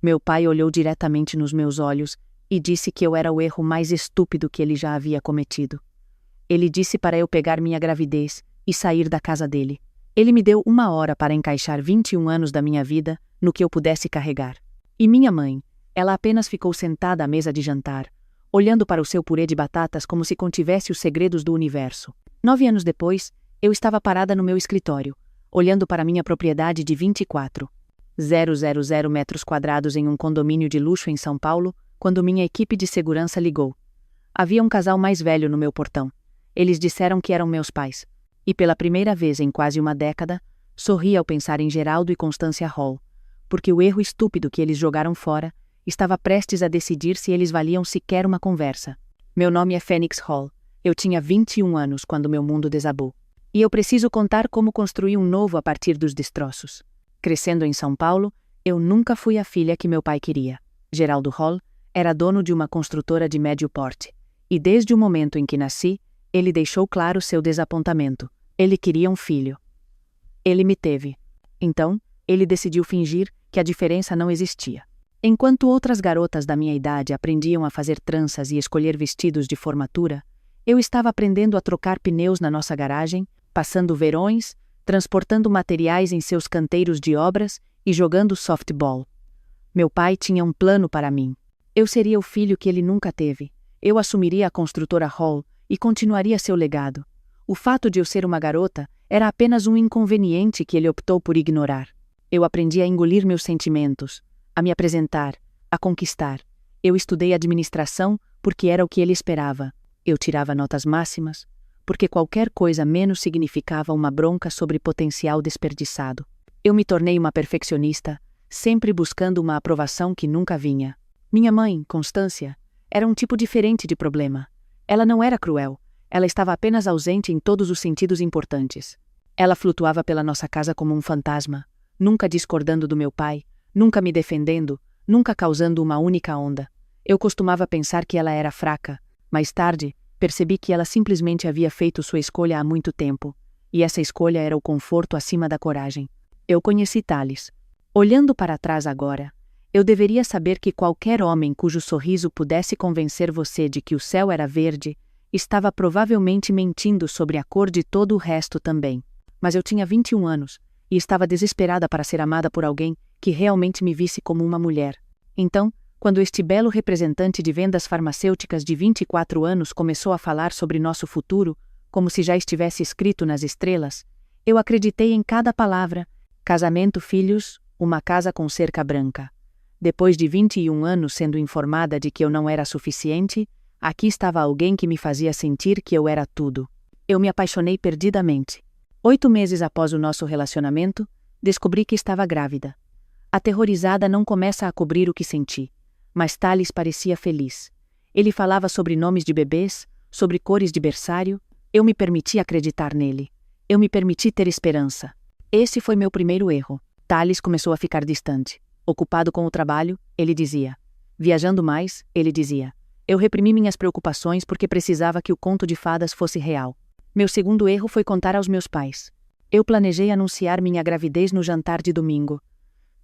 Meu pai olhou diretamente nos meus olhos e disse que eu era o erro mais estúpido que ele já havia cometido. Ele disse para eu pegar minha gravidez e sair da casa dele. Ele me deu 1 hora para encaixar 21 anos da minha vida no que eu pudesse carregar. E minha mãe, ela apenas ficou sentada à mesa de jantar, olhando para o seu purê de batatas como se contivesse os segredos do universo. 9 anos depois, eu estava parada no meu escritório, olhando para minha propriedade de 24,000 metros quadrados em um condomínio de luxo em São Paulo, quando minha equipe de segurança ligou. Havia um casal mais velho no meu portão. Eles disseram que eram meus pais. E pela primeira vez em quase uma década, sorri ao pensar em Geraldo e Constância Hall, porque o erro estúpido que eles jogaram fora estava prestes a decidir se eles valiam sequer uma conversa. Meu nome é Fênix Hall. Eu tinha 21 anos quando meu mundo desabou. E eu preciso contar como construí um novo a partir dos destroços. Crescendo em São Paulo, eu nunca fui a filha que meu pai queria. Geraldo Hall era dono de uma construtora de médio porte. E desde o momento em que nasci, ele deixou claro seu desapontamento. Ele queria um filho. Ele me teve. Então, ele decidiu fingir que a diferença não existia. Enquanto outras garotas da minha idade aprendiam a fazer tranças e escolher vestidos de formatura, eu estava aprendendo a trocar pneus na nossa garagem, passando verões, transportando materiais em seus canteiros de obras e jogando softball. Meu pai tinha um plano para mim. Eu seria o filho que ele nunca teve. Eu assumiria a construtora Hall e continuaria seu legado. O fato de eu ser uma garota era apenas um inconveniente que ele optou por ignorar. Eu aprendi a engolir meus sentimentos, a me apresentar, a conquistar. Eu estudei administração porque era o que ele esperava. Eu tirava notas máximas, porque qualquer coisa menos significava uma bronca sobre potencial desperdiçado. Eu me tornei uma perfeccionista, sempre buscando uma aprovação que nunca vinha. Minha mãe, Constância, era um tipo diferente de problema. Ela não era cruel, ela estava apenas ausente em todos os sentidos importantes. Ela flutuava pela nossa casa como um fantasma, nunca discordando do meu pai, nunca me defendendo, nunca causando uma única onda. Eu costumava pensar que ela era fraca. Mais tarde, percebi que ela simplesmente havia feito sua escolha há muito tempo, e essa escolha era o conforto acima da coragem. Eu conheci Thales. Olhando para trás agora, eu deveria saber que qualquer homem cujo sorriso pudesse convencer você de que o céu era verde, estava provavelmente mentindo sobre a cor de todo o resto também. Mas eu tinha 21 anos, e estava desesperada para ser amada por alguém que realmente me visse como uma mulher. Então, quando este belo representante de vendas farmacêuticas de 24 anos começou a falar sobre nosso futuro, como se já estivesse escrito nas estrelas, eu acreditei em cada palavra. Casamento, filhos, uma casa com cerca branca. Depois de 21 anos sendo informada de que eu não era suficiente, aqui estava alguém que me fazia sentir que eu era tudo. Eu me apaixonei perdidamente. 8 meses após o nosso relacionamento, descobri que estava grávida. Aterrorizada, não começa a cobrir o que senti. Mas Thales parecia feliz. Ele falava sobre nomes de bebês, sobre cores de berçário. Eu me permiti acreditar nele. Eu me permiti ter esperança. Esse foi meu primeiro erro. Thales começou a ficar distante. Ocupado com o trabalho, ele dizia. Viajando mais, ele dizia. Eu reprimi minhas preocupações porque precisava que o conto de fadas fosse real. Meu segundo erro foi contar aos meus pais. Eu planejei anunciar minha gravidez no jantar de domingo.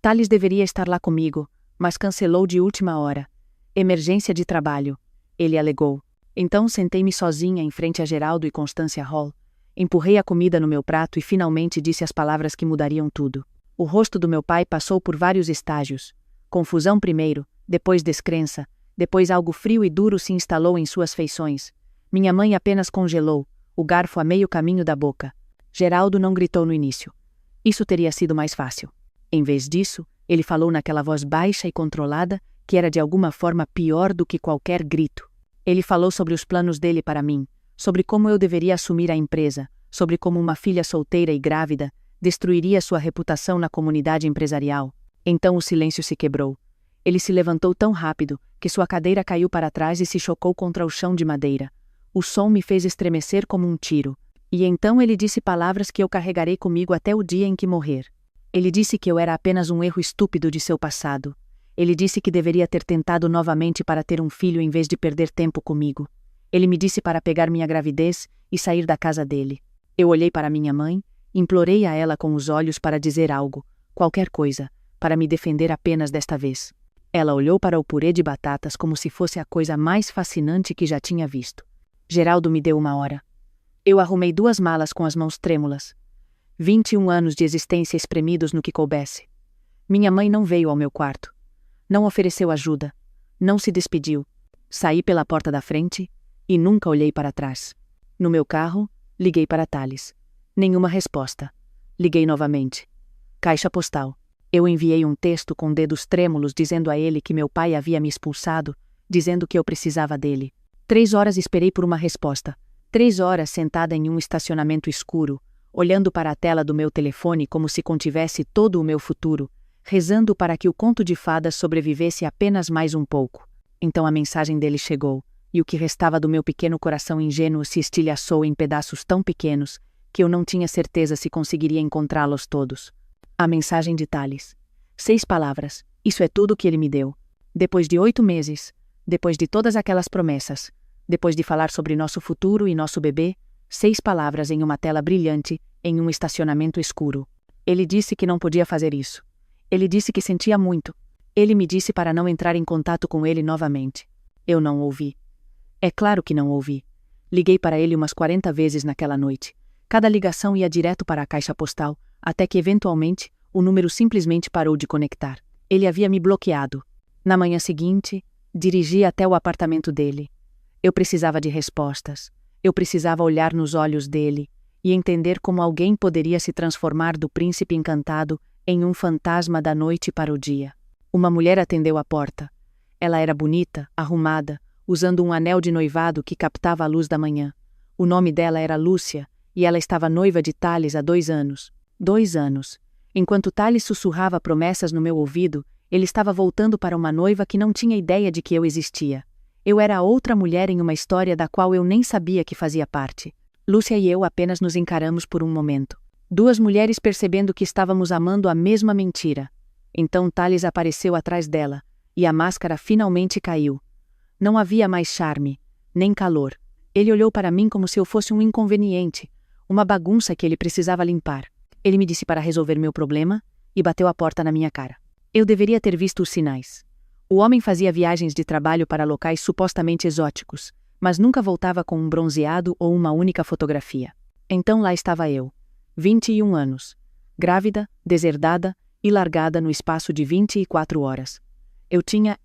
Thales deveria estar lá comigo, mas cancelou de última hora. Emergência de trabalho, ele alegou. Então sentei-me sozinha em frente a Geraldo e Constância Hall. Empurrei a comida no meu prato e finalmente disse as palavras que mudariam tudo. O rosto do meu pai passou por vários estágios. Confusão primeiro, depois descrença, depois algo frio e duro se instalou em suas feições. Minha mãe apenas congelou, o garfo a meio caminho da boca. Geraldo não gritou no início. Isso teria sido mais fácil. Em vez disso, ele falou naquela voz baixa e controlada, que era de alguma forma pior do que qualquer grito. Ele falou sobre os planos dele para mim, sobre como eu deveria assumir a empresa, sobre como uma filha solteira e grávida destruiria sua reputação na comunidade empresarial. Então o silêncio se quebrou. Ele se levantou tão rápido que sua cadeira caiu para trás e se chocou contra o chão de madeira. O som me fez estremecer como um tiro. E então ele disse palavras que eu carregarei comigo até o dia em que morrer. Ele disse que eu era apenas um erro estúpido de seu passado. Ele disse que deveria ter tentado novamente para ter um filho em vez de perder tempo comigo. Ele me disse para pegar minha gravidez e sair da casa dele. Eu olhei para minha mãe, implorei a ela com os olhos para dizer algo, qualquer coisa, para me defender apenas desta vez. Ela olhou para o purê de batatas como se fosse a coisa mais fascinante que já tinha visto. Geraldo me deu 1 hora. Eu arrumei 2 malas com as mãos trêmulas. 21 anos de existência espremidos no que coubesse. Minha mãe não veio ao meu quarto. Não ofereceu ajuda. Não se despediu. Saí pela porta da frente e nunca olhei para trás. No meu carro, liguei para Thales. Nenhuma resposta. Liguei novamente. Caixa postal. Eu enviei um texto com dedos trêmulos dizendo a ele que meu pai havia me expulsado, dizendo que eu precisava dele. 3 horas esperei por uma resposta. 3 horas sentada em um estacionamento escuro, olhando para a tela do meu telefone como se contivesse todo o meu futuro, rezando para que o conto de fadas sobrevivesse apenas mais um pouco. Então a mensagem dele chegou, e o que restava do meu pequeno coração ingênuo se estilhaçou em pedaços tão pequenos que eu não tinha certeza se conseguiria encontrá-los todos. A mensagem de Thales. 6 palavras. Isso é tudo que ele me deu. Depois de 8 meses, depois de todas aquelas promessas, depois de falar sobre nosso futuro e nosso bebê, 6 palavras em uma tela brilhante, em um estacionamento escuro. Ele disse que não podia fazer isso. Ele disse que sentia muito. Ele me disse para não entrar em contato com ele novamente. Eu não ouvi. É claro que não ouvi. Liguei para ele umas 40 vezes naquela noite. Cada ligação ia direto para a caixa postal, até que eventualmente, o número simplesmente parou de conectar. Ele havia me bloqueado. Na manhã seguinte, dirigi até o apartamento dele. Eu precisava de respostas. Eu precisava olhar nos olhos dele e entender como alguém poderia se transformar do príncipe encantado em um fantasma da noite para o dia. Uma mulher atendeu a porta. Ela era bonita, arrumada, usando um anel de noivado que captava a luz da manhã. O nome dela era Lúcia, e ela estava noiva de Thales há 2 anos. 2 anos. Enquanto Thales sussurrava promessas no meu ouvido, ele estava voltando para uma noiva que não tinha ideia de que eu existia. Eu era a outra mulher em uma história da qual eu nem sabia que fazia parte. Lúcia e eu apenas nos encaramos por um momento. 2 mulheres percebendo que estávamos amando a mesma mentira. Então Thales apareceu atrás dela, e a máscara finalmente caiu. Não havia mais charme, nem calor. Ele olhou para mim como se eu fosse um inconveniente, uma bagunça que ele precisava limpar. Ele me disse para resolver meu problema e bateu a porta na minha cara. Eu deveria ter visto os sinais. O homem fazia viagens de trabalho para locais supostamente exóticos, mas nunca voltava com um bronzeado ou uma única fotografia. Então lá estava eu, 21 anos, grávida, deserdada e largada no espaço de 24 horas. Eu tinha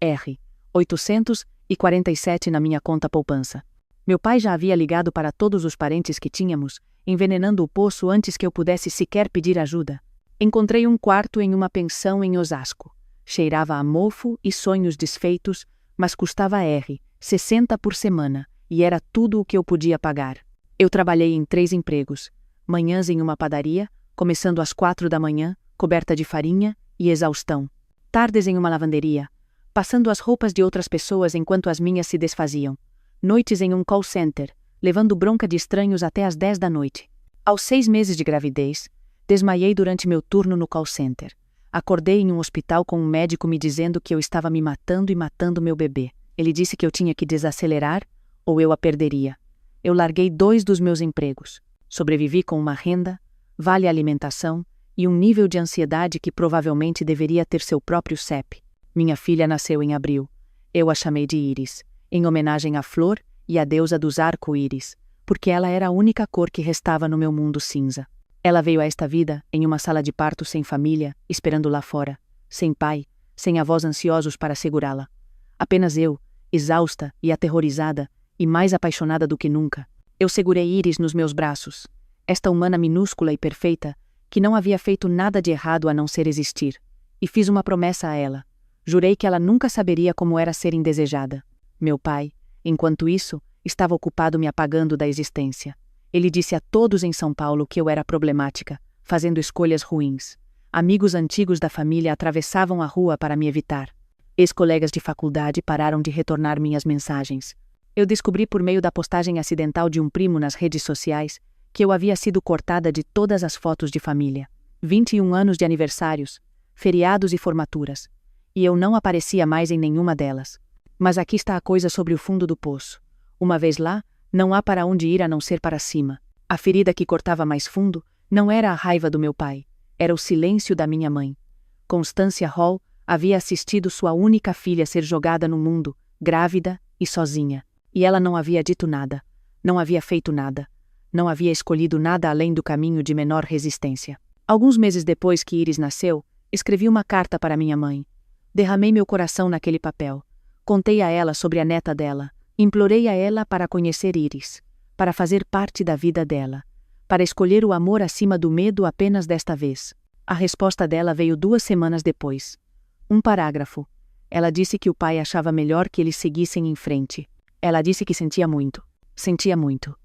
847 na minha conta poupança. Meu pai já havia ligado para todos os parentes que tínhamos, envenenando o poço antes que eu pudesse sequer pedir ajuda. Encontrei um quarto em uma pensão em Osasco. Cheirava a mofo e sonhos desfeitos, mas custava 60 por semana, e era tudo o que eu podia pagar. Eu trabalhei em 3 empregos. Manhãs em uma padaria, começando às 4 da manhã, coberta de farinha e exaustão. Tardes em uma lavanderia, passando as roupas de outras pessoas enquanto as minhas se desfaziam. Noites em um call center, levando bronca de estranhos até às 10 da noite. Aos 6 meses de gravidez, desmaiei durante meu turno no call center. Acordei em um hospital com um médico me dizendo que eu estava me matando e matando meu bebê. Ele disse que eu tinha que desacelerar ou eu a perderia. Eu larguei 2 dos meus empregos. Sobrevivi com uma renda, vale alimentação e um nível de ansiedade que provavelmente deveria ter seu próprio CEP. Minha filha nasceu em abril. Eu a chamei de Íris, em homenagem à flor e à deusa dos arco-íris, porque ela era a única cor que restava no meu mundo cinza. Ela veio a esta vida em uma sala de parto sem família, esperando lá fora, sem pai, sem avós ansiosos para segurá-la. Apenas eu, exausta e aterrorizada, e mais apaixonada do que nunca. Eu segurei Íris nos meus braços, esta humana minúscula e perfeita, que não havia feito nada de errado a não ser existir, e fiz uma promessa a ela. Jurei que ela nunca saberia como era ser indesejada. Meu pai, enquanto isso, estava ocupado me apagando da existência. Ele disse a todos em São Paulo que eu era problemática, fazendo escolhas ruins. Amigos antigos da família atravessavam a rua para me evitar. Ex-colegas de faculdade pararam de retornar minhas mensagens. Eu descobri por meio da postagem acidental de um primo nas redes sociais que eu havia sido cortada de todas as fotos de família. 21 anos de aniversários, feriados e formaturas. E eu não aparecia mais em nenhuma delas. Mas aqui está a coisa sobre o fundo do poço. Uma vez lá, não há para onde ir a não ser para cima. A ferida que cortava mais fundo não era a raiva do meu pai, era o silêncio da minha mãe. Constância Hall, Havia assistido sua única filha ser jogada no mundo, grávida e sozinha. E ela não havia dito nada. Não havia feito nada. Não havia escolhido nada além do caminho de menor resistência. Alguns meses depois que Iris nasceu, escrevi uma carta para minha mãe. Derramei meu coração naquele papel. Contei a ela sobre a neta dela. Implorei a ela para conhecer Iris, para fazer parte da vida dela, para escolher o amor acima do medo apenas desta vez. A resposta dela veio 2 semanas depois. Um parágrafo. Ela disse que o pai achava melhor que eles seguissem em frente. Ela disse que sentia muito. Sentia muito.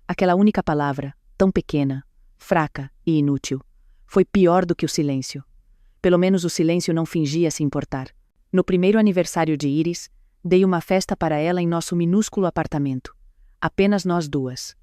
Aquela única palavra, tão pequena, fraca e inútil, foi pior do que o silêncio. Pelo menos o silêncio não fingia se importar. No primeiro aniversário de Iris, dei uma festa para ela em nosso minúsculo apartamento. Apenas nós duas.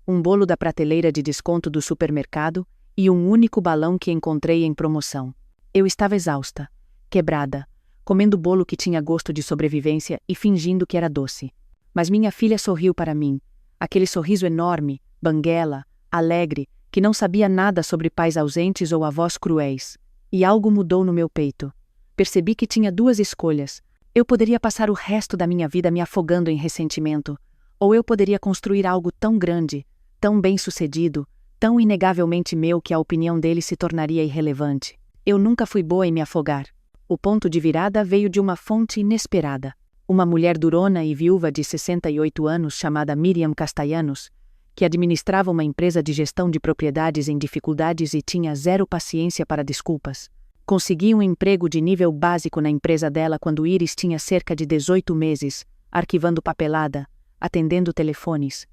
Um bolo da prateleira de desconto do supermercado e um único balão que encontrei em promoção. Eu estava exausta, quebrada, comendo bolo que tinha gosto de sobrevivência e fingindo que era doce. Mas minha filha sorriu para mim, aquele sorriso enorme, banguela, alegre, que não sabia nada sobre pais ausentes ou avós cruéis. E algo mudou no meu peito. Percebi que tinha 2 escolhas. Eu poderia passar o resto da minha vida me afogando em ressentimento, ou eu poderia construir algo tão grande, tão bem-sucedido, tão inegavelmente meu que a opinião dele se tornaria irrelevante. Eu nunca fui boa em me afogar. O ponto de virada veio de uma fonte inesperada. Uma mulher durona e viúva de 68 anos chamada Miriam Castellanos, que administrava uma empresa de gestão de propriedades em dificuldades e tinha 0 paciência para desculpas. Consegui um emprego de nível básico na empresa dela quando Iris tinha cerca de 18 meses, arquivando papelada, atendendo telefones.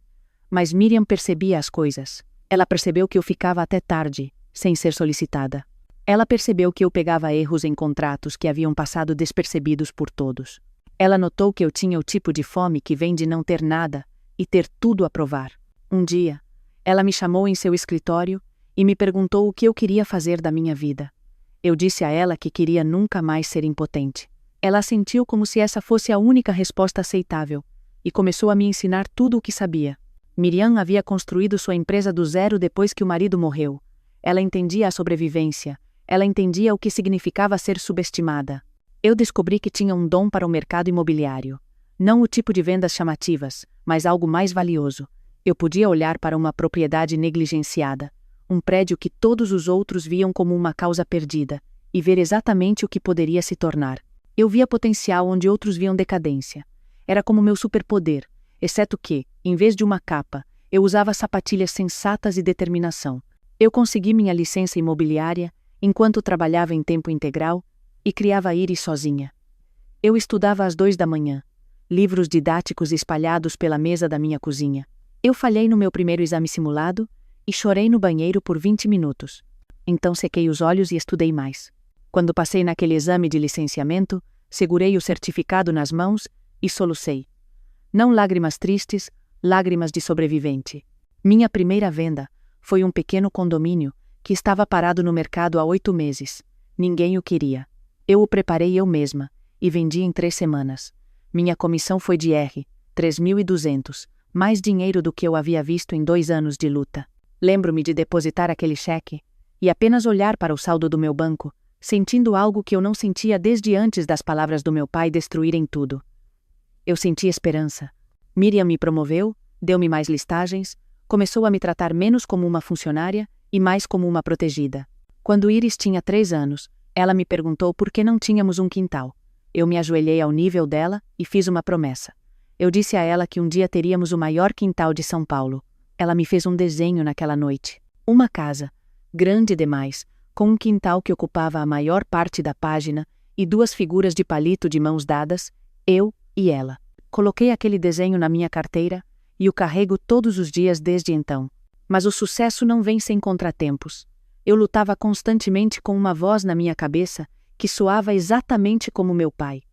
Mas Miriam percebia as coisas. Ela percebeu que eu ficava até tarde, sem ser solicitada. Ela percebeu que eu pegava erros em contratos que haviam passado despercebidos por todos. Ela notou que eu tinha o tipo de fome que vem de não ter nada e ter tudo a provar. Um dia, ela me chamou em seu escritório e me perguntou o que eu queria fazer da minha vida. Eu disse a ela que queria nunca mais ser impotente. Ela assentiu como se essa fosse a única resposta aceitável e começou a me ensinar tudo o que sabia. Miriam havia construído sua empresa do zero depois que o marido morreu. Ela entendia a sobrevivência. Ela entendia o que significava ser subestimada. Eu descobri que tinha um dom para o mercado imobiliário. Não o tipo de vendas chamativas, mas algo mais valioso. Eu podia olhar para uma propriedade negligenciada, um prédio que todos os outros viam como uma causa perdida, e ver exatamente o que poderia se tornar. Eu via potencial onde outros viam decadência. Era como meu superpoder, exceto que, em vez de uma capa, eu usava sapatilhas sensatas e determinação. Eu consegui minha licença imobiliária enquanto trabalhava em tempo integral e criava Iris sozinha. Eu estudava às 2 da manhã, livros didáticos espalhados pela mesa da minha cozinha. Eu falhei no meu primeiro exame simulado e chorei no banheiro por 20 minutos. Então sequei os olhos e estudei mais. Quando passei naquele exame de licenciamento, segurei o certificado nas mãos e solucei. Não lágrimas tristes, lágrimas de sobrevivente. Minha primeira venda foi um pequeno condomínio que estava parado no mercado há 8 meses. Ninguém o queria. Eu o preparei eu mesma e vendi em 3 semanas. Minha comissão foi de R$3.200, mais dinheiro do que eu havia visto em 2 anos de luta. Lembro-me de depositar aquele cheque e apenas olhar para o saldo do meu banco, sentindo algo que eu não sentia desde antes das palavras do meu pai destruírem tudo. Eu senti esperança. Miriam me promoveu, deu-me mais listagens, começou a me tratar menos como uma funcionária e mais como uma protegida. Quando Iris tinha 3 anos, ela me perguntou por que não tínhamos um quintal. Eu me ajoelhei ao nível dela e fiz uma promessa. Eu disse a ela que um dia teríamos o maior quintal de São Paulo. Ela me fez um desenho naquela noite. Uma casa, grande demais, com um quintal que ocupava a maior parte da página e 2 figuras de palito de mãos dadas, eu e ela. Coloquei aquele desenho na minha carteira e o carrego todos os dias desde então. Mas o sucesso não vem sem contratempos. Eu lutava constantemente com uma voz na minha cabeça que soava exatamente como meu pai.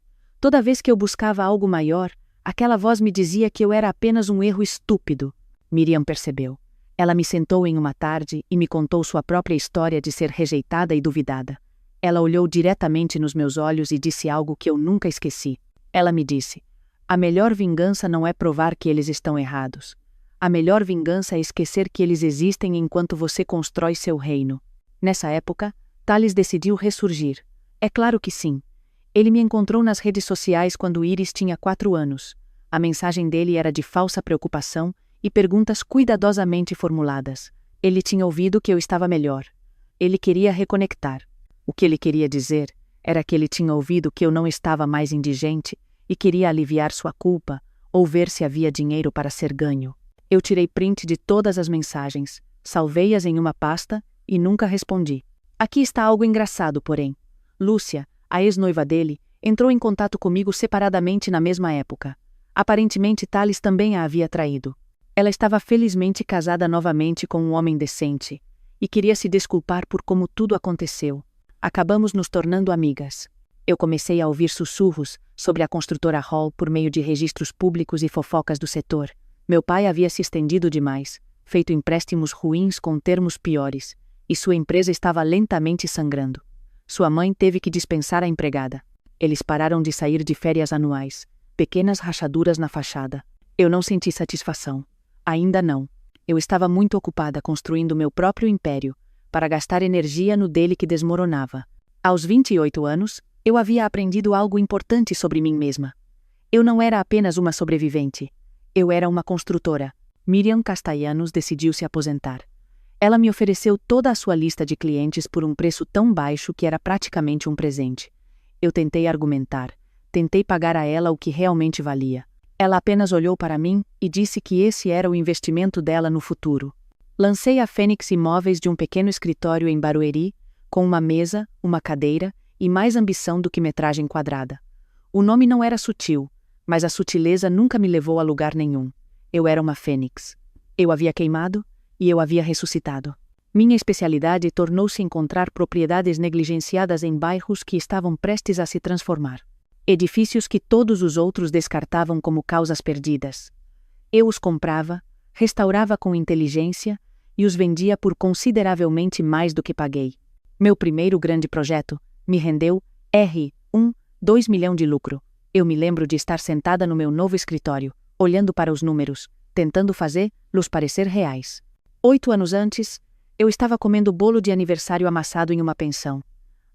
Toda vez que eu buscava algo maior, aquela voz me dizia que eu era apenas um erro estúpido. Miriam percebeu. Ela me sentou em uma tarde e me contou sua própria história de ser rejeitada e duvidada. Ela olhou diretamente nos meus olhos e disse algo que eu nunca esqueci. Ela me disse: a melhor vingança não é provar que eles estão errados. A melhor vingança é esquecer que eles existem enquanto você constrói seu reino. Nessa época, Thales decidiu ressurgir. É claro que sim. Ele me encontrou nas redes sociais quando Iris tinha 4 anos. A mensagem dele era de falsa preocupação e perguntas cuidadosamente formuladas. Ele tinha ouvido que eu estava melhor. Ele queria reconectar. O que ele queria dizer era que ele tinha ouvido que eu não estava mais indigente e queria aliviar sua culpa ou ver se havia dinheiro para ser ganho. Eu tirei print de todas as mensagens, salvei-as em uma pasta e nunca respondi. Aqui está algo engraçado, porém. Lúcia, a ex-noiva dele, entrou em contato comigo separadamente na mesma época. Aparentemente Thales também a havia traído. Ela estava felizmente casada novamente com um homem decente e queria se desculpar por como tudo aconteceu. Acabamos nos tornando amigas. Eu comecei a ouvir sussurros sobre a construtora Hall por meio de registros públicos e fofocas do setor. Meu pai havia se estendido demais, feito empréstimos ruins com termos piores, e sua empresa estava lentamente sangrando. Sua mãe teve que dispensar a empregada. Eles pararam de sair de férias anuais, pequenas rachaduras na fachada. Eu não senti satisfação. Ainda não. Eu estava muito ocupada construindo meu próprio império, para gastar energia no dele que desmoronava. Aos 28 anos, eu havia aprendido algo importante sobre mim mesma. Eu não era apenas uma sobrevivente. Eu era uma construtora. Miriam Castellanos decidiu se aposentar. Ela me ofereceu toda a sua lista de clientes por um preço tão baixo que era praticamente um presente. Eu tentei argumentar. Tentei pagar a ela o que realmente valia. Ela apenas olhou para mim e disse que esse era o investimento dela no futuro. Lancei a Fênix Imóveis de um pequeno escritório em Barueri, com uma mesa, uma cadeira e mais ambição do que metragem quadrada. O nome não era sutil, mas a sutileza nunca me levou a lugar nenhum. Eu era uma fênix. Eu havia queimado e eu havia ressuscitado. Minha especialidade tornou-se encontrar propriedades negligenciadas em bairros que estavam prestes a se transformar. Edifícios que todos os outros descartavam como causas perdidas. Eu os comprava, restaurava com inteligência e os vendia por consideravelmente mais do que paguei. Meu primeiro grande projeto me rendeu R$2 milhões de lucro. Eu me lembro de estar sentada no meu novo escritório, olhando para os números, tentando fazê-los parecer reais. 8 anos antes, eu estava comendo bolo de aniversário amassado em uma pensão.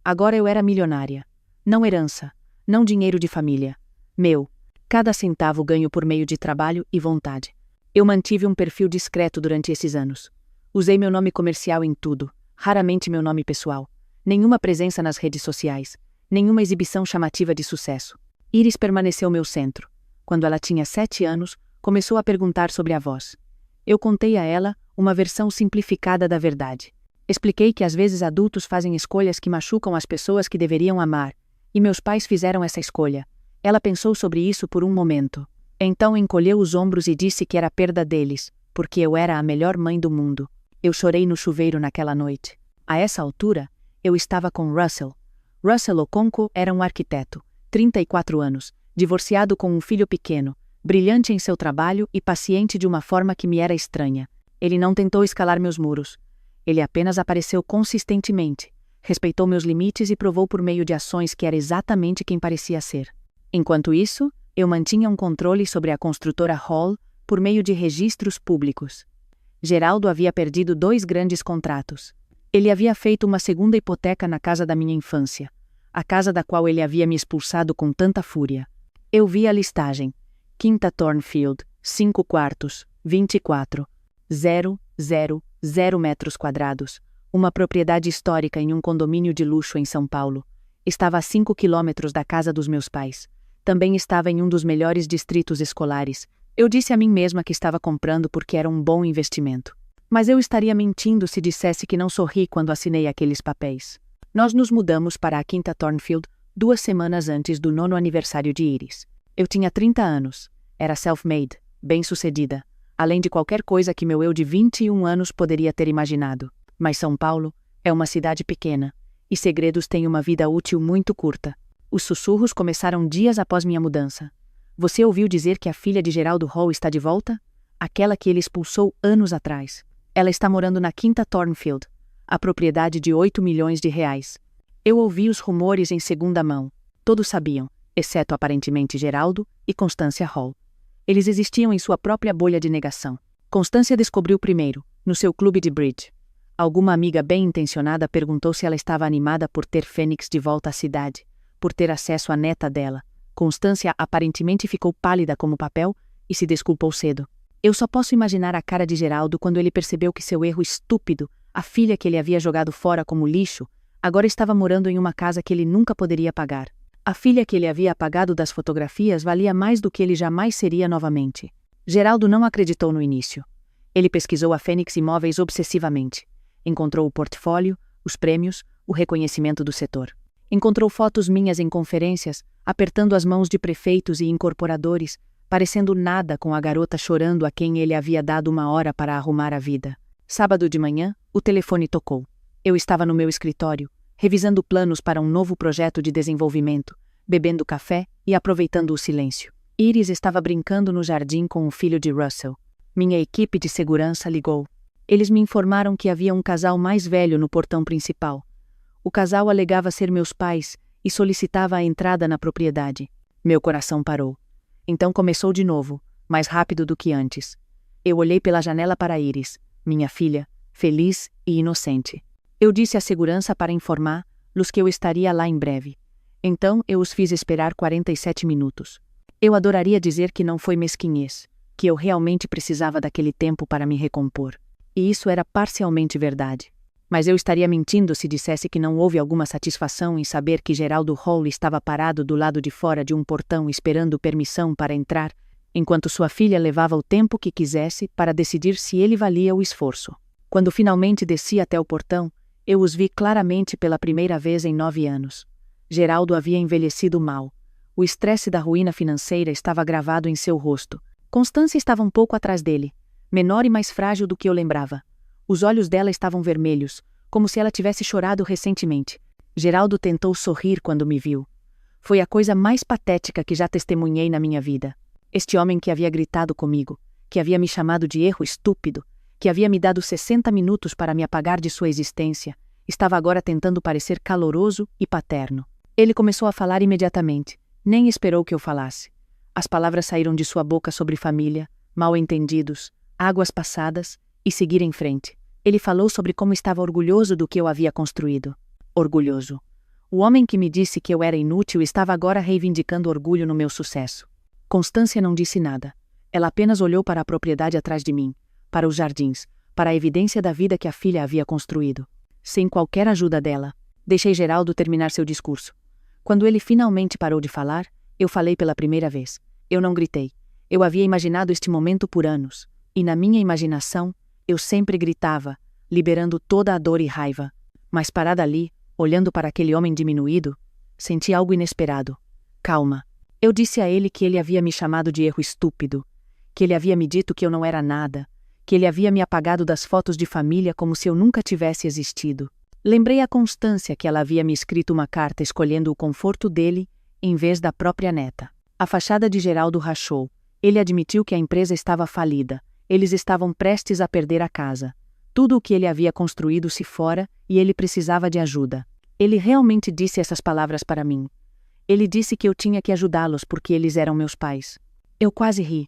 Agora eu era milionária. Não herança, não dinheiro de família. Meu. Cada centavo ganho por meio de trabalho e vontade. Eu mantive um perfil discreto durante esses anos. Usei meu nome comercial em tudo, raramente meu nome pessoal. Nenhuma presença nas redes sociais, nenhuma exibição chamativa de sucesso. Iris permaneceu meu centro. Quando ela tinha 7 anos, começou a perguntar sobre a voz. Eu contei a ela uma versão simplificada da verdade. Expliquei que às vezes adultos fazem escolhas que machucam as pessoas que deveriam amar, e meus pais fizeram essa escolha. Ela pensou sobre isso por um momento. Então encolheu os ombros e disse que era a perda deles, porque eu era a melhor mãe do mundo. Eu chorei no chuveiro naquela noite. A essa altura, eu estava com Russell. Russell Okonkwo era um arquiteto, 34 anos, divorciado com um filho pequeno, brilhante em seu trabalho e paciente de uma forma que me era estranha. Ele não tentou escalar meus muros. Ele apenas apareceu consistentemente, respeitou meus limites e provou por meio de ações que era exatamente quem parecia ser. Enquanto isso, eu mantinha um controle sobre a construtora Hall por meio de registros públicos. Geraldo havia perdido 2 grandes contratos. Ele havia feito uma segunda hipoteca na casa da minha infância, a casa da qual ele havia me expulsado com tanta fúria. Eu vi a listagem. Quinta Thornfield, 5 quartos, 24,000 metros quadrados, uma propriedade histórica em um condomínio de luxo em São Paulo. Estava a 5 quilômetros da casa dos meus pais. Também estava em um dos melhores distritos escolares. Eu disse a mim mesma que estava comprando porque era um bom investimento. Mas eu estaria mentindo se dissesse que não sorri quando assinei aqueles papéis. Nós nos mudamos para a Quinta Thornfield 2 semanas antes do 9º aniversário de Iris. Eu tinha 30 anos. Era self-made, bem-sucedida, além de qualquer coisa que meu eu de 21 anos poderia ter imaginado. Mas São Paulo é uma cidade pequena, e segredos têm uma vida útil muito curta. Os sussurros começaram dias após minha mudança. Você ouviu dizer que a filha de Geraldo Hall está de volta? Aquela que ele expulsou anos atrás. Ela está morando na Quinta Thornfield, a propriedade de R$8 milhões. Eu ouvi os rumores em segunda mão. Todos sabiam, exceto aparentemente Geraldo e Constância Hall. Eles existiam em sua própria bolha de negação. Constância descobriu primeiro, no seu clube de bridge. Alguma amiga bem-intencionada perguntou se ela estava animada por ter Fênix de volta à cidade, por ter acesso à neta dela. Constância aparentemente ficou pálida como papel e se desculpou cedo. Eu só posso imaginar a cara de Geraldo quando ele percebeu que seu erro estúpido, a filha que ele havia jogado fora como lixo, agora estava morando em uma casa que ele nunca poderia pagar. A filha que ele havia apagado das fotografias valia mais do que ele jamais seria novamente. Geraldo não acreditou no início. Ele pesquisou a Fênix Imóveis obsessivamente. Encontrou o portfólio, os prêmios, o reconhecimento do setor. Encontrou fotos minhas em conferências, apertando as mãos de prefeitos e incorporadores, parecendo nada com a garota chorando a quem ele havia dado uma hora para arrumar a vida. Sábado de manhã, o telefone tocou. Eu estava no meu escritório, revisando planos para um novo projeto de desenvolvimento, bebendo café e aproveitando o silêncio. Iris estava brincando no jardim com o filho de Russell. Minha equipe de segurança ligou. Eles me informaram que havia um casal mais velho no portão principal. O casal alegava ser meus pais e solicitava a entrada na propriedade. Meu coração parou. Então começou de novo, mais rápido do que antes. Eu olhei pela janela para Iris, minha filha, feliz e inocente. Eu disse à segurança para informá-los que eu estaria lá em breve. Então eu os fiz esperar 47 minutos. Eu adoraria dizer que não foi mesquinhez, que eu realmente precisava daquele tempo para me recompor. E isso era parcialmente verdade. Mas eu estaria mentindo se dissesse que não houve alguma satisfação em saber que Geraldo Hall estava parado do lado de fora de um portão esperando permissão para entrar, enquanto sua filha levava o tempo que quisesse para decidir se ele valia o esforço. Quando finalmente desci até o portão, eu os vi claramente pela primeira vez em 9 anos. Geraldo havia envelhecido mal. O estresse da ruína financeira estava gravado em seu rosto. Constância estava um pouco atrás dele, menor e mais frágil do que eu lembrava. Os olhos dela estavam vermelhos, como se ela tivesse chorado recentemente. Geraldo tentou sorrir quando me viu. Foi a coisa mais patética que já testemunhei na minha vida. Este homem que havia gritado comigo, que havia me chamado de erro estúpido, que havia me dado 60 minutos para me apagar de sua existência, estava agora tentando parecer caloroso e paterno. Ele começou a falar imediatamente, nem esperou que eu falasse. As palavras saíram de sua boca sobre família, mal-entendidos, águas passadas e seguir em frente. Ele falou sobre como estava orgulhoso do que eu havia construído. Orgulhoso. O homem que me disse que eu era inútil estava agora reivindicando orgulho no meu sucesso. Constância não disse nada. Ela apenas olhou para a propriedade atrás de mim, para os jardins, para a evidência da vida que a filha havia construído. Sem qualquer ajuda dela, deixei Geraldo terminar seu discurso. Quando ele finalmente parou de falar, eu falei pela primeira vez. Eu não gritei. Eu havia imaginado este momento por anos, e na minha imaginação, eu sempre gritava, liberando toda a dor e raiva. Mas parada ali, olhando para aquele homem diminuído, senti algo inesperado. Calma. Eu disse a ele que ele havia me chamado de erro estúpido, que ele havia me dito que eu não era nada, que ele havia me apagado das fotos de família como se eu nunca tivesse existido. Lembrei a Constância que ela havia me escrito uma carta escolhendo o conforto dele em vez da própria neta. A fachada de Geraldo rachou. Ele admitiu que a empresa estava falida. Eles estavam prestes a perder a casa. Tudo o que ele havia construído se fora e ele precisava de ajuda. Ele realmente disse essas palavras para mim. Ele disse que eu tinha que ajudá-los porque eles eram meus pais. Eu quase ri.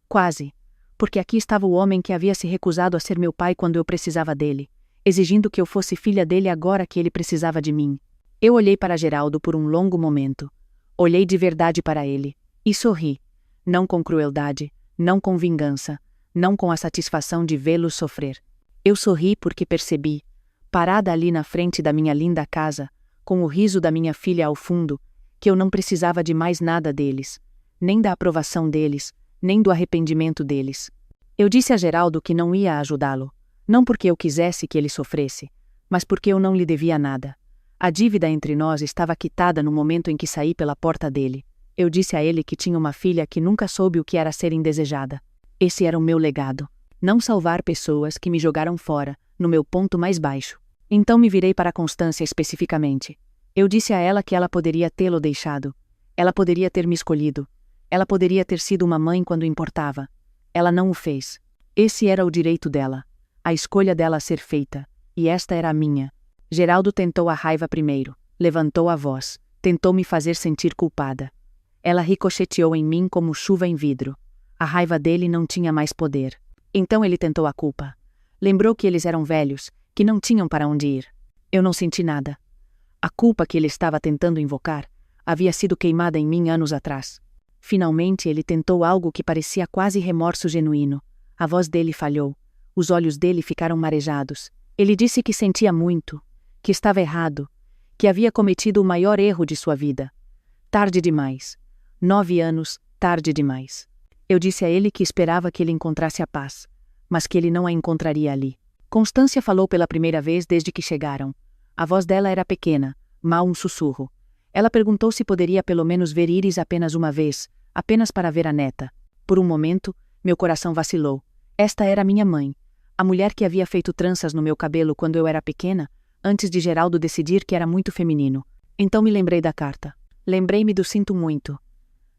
Quase. Porque aqui estava o homem que havia se recusado a ser meu pai quando eu precisava dele, exigindo que eu fosse filha dele agora que ele precisava de mim. Eu olhei para Geraldo por um longo momento. Olhei de verdade para ele. E sorri. Não com crueldade, não com vingança, não com a satisfação de vê-lo sofrer. Eu sorri porque percebi, parada ali na frente da minha linda casa, com o riso da minha filha ao fundo, que eu não precisava de mais nada deles, nem da aprovação deles, nem do arrependimento deles. Eu disse a Geraldo que não ia ajudá-lo, não porque eu quisesse que ele sofresse, mas porque eu não lhe devia nada. A dívida entre nós estava quitada no momento em que saí pela porta dele. Eu disse a ele que tinha uma filha que nunca soube o que era ser indesejada. Esse era o meu legado. Não salvar pessoas que me jogaram fora, no meu ponto mais baixo. Então me virei para Constância especificamente. Eu disse a ela que ela poderia tê-lo deixado. Ela poderia ter me escolhido. Ela poderia ter sido uma mãe quando importava. Ela não o fez. Esse era o direito dela. A escolha dela a ser feita. E esta era a minha. Geraldo tentou a raiva primeiro. Levantou a voz. Tentou me fazer sentir culpada. Ela ricocheteou em mim como chuva em vidro. A raiva dele não tinha mais poder. Então ele tentou a culpa. Lembrou que eles eram velhos, que não tinham para onde ir. Eu não senti nada. A culpa que ele estava tentando invocar, havia sido queimada em mim anos atrás. Finalmente ele tentou algo que parecia quase remorso genuíno. A voz dele falhou. Os olhos dele ficaram marejados. Ele disse que sentia muito, que estava errado, que havia cometido o maior erro de sua vida. Tarde demais. 9 anos, tarde demais. Eu disse a ele que esperava que ele encontrasse a paz, mas que ele não a encontraria ali. Constância falou pela primeira vez desde que chegaram. A voz dela era pequena, mal um sussurro. Ela perguntou se poderia pelo menos ver Iris apenas uma vez, apenas para ver a neta. Por um momento, meu coração vacilou. Esta era minha mãe, a mulher que havia feito tranças no meu cabelo quando eu era pequena, antes de Geraldo decidir que era muito feminino. Então me lembrei da carta. Lembrei-me do sinto muito.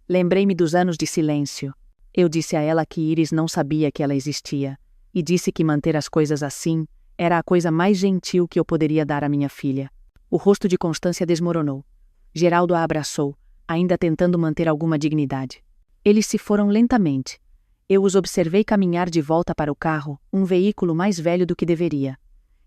Lembrei-me dos anos de silêncio. Eu disse a ela que Iris não sabia que ela existia, e disse que manter as coisas assim era a coisa mais gentil que eu poderia dar à minha filha. O rosto de Constância desmoronou. Geraldo a abraçou, ainda tentando manter alguma dignidade. Eles se foram lentamente. Eu os observei caminhar de volta para o carro, um veículo mais velho do que deveria.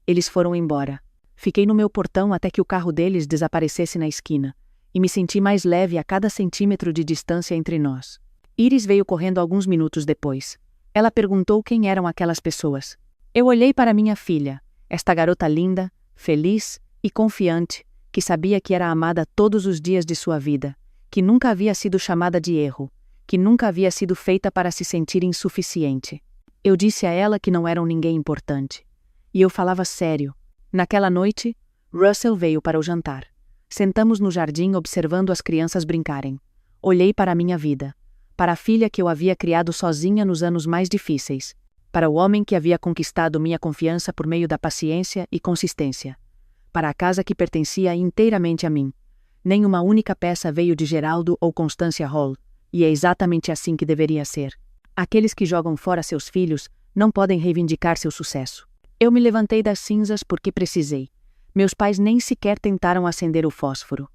Eles foram embora. Fiquei no meu portão até que o carro deles desaparecesse na esquina, e me senti mais leve a cada centímetro de distância entre nós. Iris veio correndo alguns minutos depois. Ela perguntou quem eram aquelas pessoas. Eu olhei para minha filha, esta garota linda, feliz e confiante, que sabia que era amada todos os dias de sua vida, que nunca havia sido chamada de erro, que nunca havia sido feita para se sentir insuficiente. Eu disse a ela que não eram ninguém importante. E eu falava sério. Naquela noite, Russell veio para o jantar. Sentamos no jardim observando as crianças brincarem. Olhei para a minha vida, para a filha que eu havia criado sozinha nos anos mais difíceis, para o homem que havia conquistado minha confiança por meio da paciência e consistência, para a casa que pertencia inteiramente a mim. Nenhuma única peça veio de Geraldo ou Constância Hall, e é exatamente assim que deveria ser. Aqueles que jogam fora seus filhos não podem reivindicar seu sucesso. Eu me levantei das cinzas porque precisei. Meus pais nem sequer tentaram acender o fósforo.